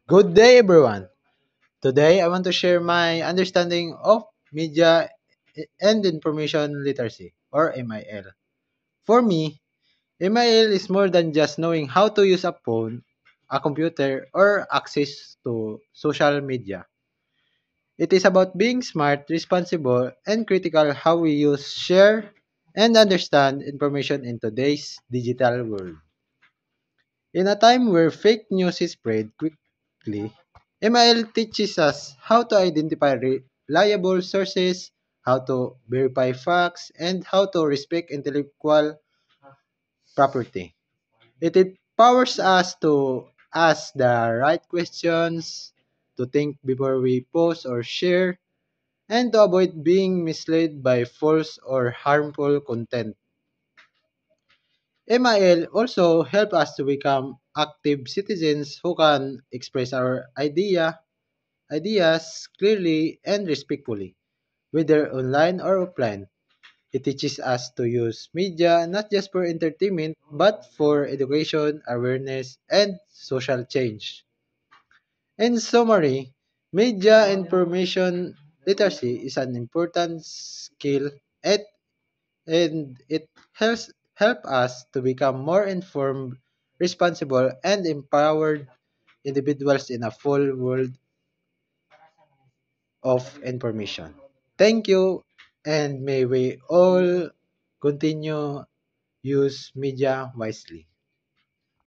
Good day, everyone. Today, I want to share my understanding of media and information literacy, or MIL. For me, MIL is more than just knowing how to use a phone, a computer, or access to social media. It is about being smart, responsible, and critical how we use, share, and understand information in today's digital world. In a time where fake news is spread quickly, MIL teaches us how to identify reliable sources, how to verify facts, and how to respect intellectual property. It empowers us to ask the right questions, to think before we post or share, and to avoid being misled by false or harmful content. MIL also help us to become active citizens who can express our ideas clearly and respectfully, whether online or offline. It teaches us to use media not just for entertainment but for education, awareness, and social change. In summary, media information literacy is an important skill at, and it help us to become more informed, responsible, and empowered individuals in a full world of information. Thank you, and may we all continue use media wisely.